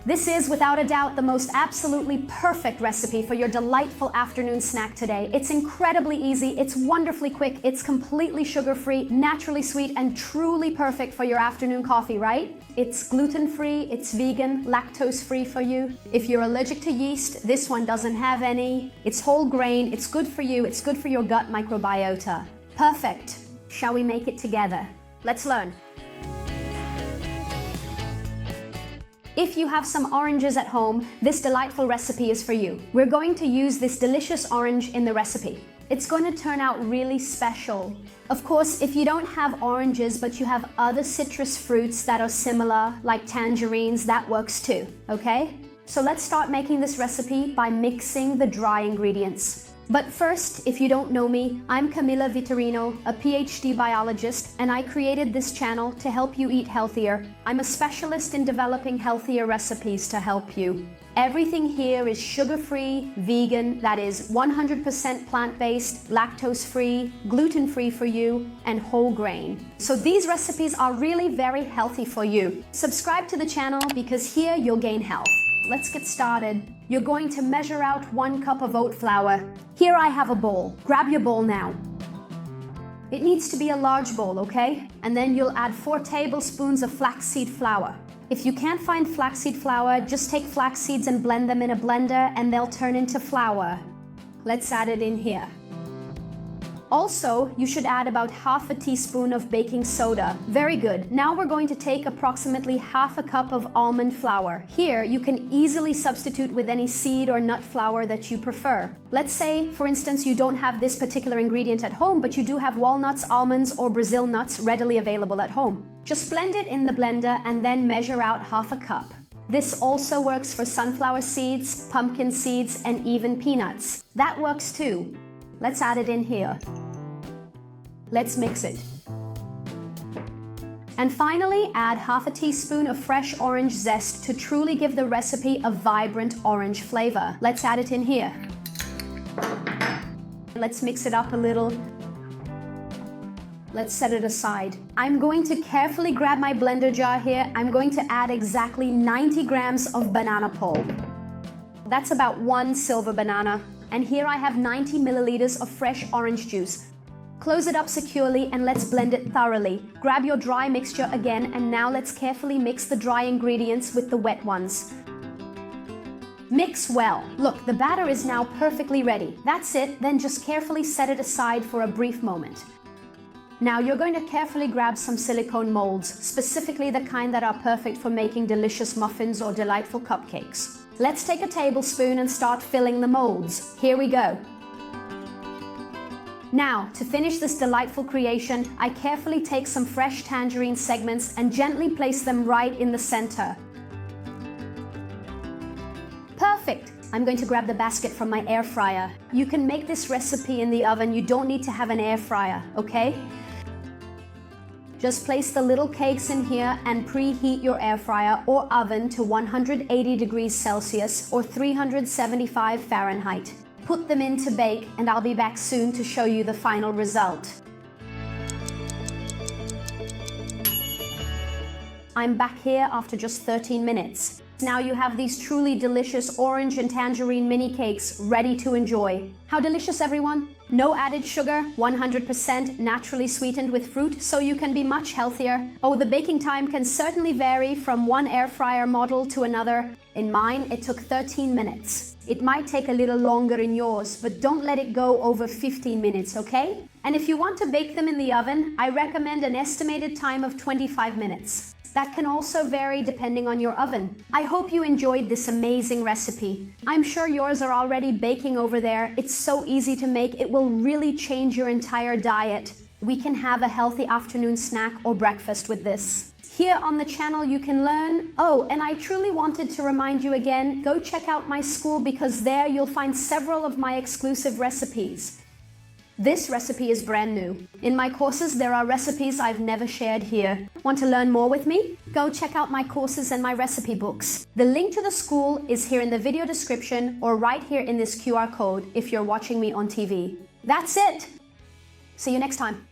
This is, without a doubt, the most absolutely perfect recipe for your delightful afternoon snack today. It's incredibly easy, it's wonderfully quick, it's completely sugar-free, naturally sweet, and truly perfect for your afternoon coffee, right? It's gluten-free, it's vegan, lactose-free for you. If you're allergic to yeast, this one doesn't have any. It's whole grain, it's good for you, it's good for your gut microbiota. Perfect. Shall we make it together? Let's learn. If you have some oranges at home, this delightful recipe is for you. We're going to use this delicious orange in the recipe. It's going to turn out really special. Of course, if you don't have oranges, but you have other citrus fruits that are similar, like tangerines, that works too, okay? So let's start making this recipe by mixing the dry ingredients. But first, if you don't know me, I'm Camila Vitorino, a PhD biologist, and I created this channel to help you eat healthier. I'm a specialist in developing healthier recipes to help you. Everything here is sugar-free, vegan, that is 100% plant-based, lactose-free, gluten-free for you, and whole grain. So these recipes are really very healthy for you. Subscribe to the channel because here you'll gain health. Let's get started. You're going to measure out 1 cup of oat flour. Here I have a bowl. Grab your bowl now. It needs to be a large bowl, okay? And then you'll add 4 tablespoons of flaxseed flour. If you can't find flaxseed flour, just take flax seeds and blend them in a blender and they'll turn into flour. Let's add it in here. Also, you should add about half a teaspoon of baking soda. Very good. Now we're going to take approximately half a cup of almond flour. Here, you can easily substitute with any seed or nut flour that you prefer. Let's say, for instance, you don't have this particular ingredient at home, but you do have walnuts, almonds, or Brazil nuts readily available at home. Just blend it in the blender and then measure out half a cup. This also works for sunflower seeds, pumpkin seeds, and even peanuts. That works too. Let's add it in here. Let's mix it. And finally, add half a teaspoon of fresh orange zest to truly give the recipe a vibrant orange flavor. Let's add it in here. Let's mix it up a little. Let's set it aside. I'm going to carefully grab my blender jar here. I'm going to add exactly 90 grams of banana pulp. That's about 1 silver banana. And here I have 90 milliliters of fresh orange juice. Close it up securely and let's blend it thoroughly. Grab your dry mixture again and now let's carefully mix the dry ingredients with the wet ones. Mix well. Look, the batter is now perfectly ready. That's it, then just carefully set it aside for a brief moment. Now you're going to carefully grab some silicone molds, specifically the kind that are perfect for making delicious muffins or delightful cupcakes. Let's take a tablespoon and start filling the molds. Here we go. Now, to finish this delightful creation, I carefully take some fresh tangerine segments and gently place them right in the center. Perfect! I'm going to grab the basket from my air fryer. You can make this recipe in the oven. You don't need to have an air fryer, okay? Just place the little cakes in here and preheat your air fryer or oven to 180 degrees Celsius or 375 Fahrenheit. Put them in to bake and I'll be back soon to show you the final result. I'm back here after just 13 minutes. Now you have these truly delicious orange and tangerine mini cakes ready to enjoy. How delicious, everyone! No added sugar, 100% naturally sweetened with fruit, so you can be much healthier. Oh, the baking time can certainly vary from one air fryer model to another. In mine, it took 13 minutes. It might take a little longer in yours, but don't let it go over 15 minutes, okay? And if you want to bake them in the oven, I recommend an estimated time of 25 minutes. That can also vary depending on your oven. I hope you enjoyed this amazing recipe. I'm sure yours are already baking over there. It's so easy to make, it will really change your entire diet. We can have a healthy afternoon snack or breakfast with this. Here on the channel you can learn. Oh, and I truly wanted to remind you again, go check out my school because there you'll find several of my exclusive recipes. This recipe is brand new. In my courses, there are recipes I've never shared here. Want to learn more with me? Go check out my courses and my recipe books. The link to the school is here in the video description or right here in this QR code if you're watching me on TV. That's it! See you next time.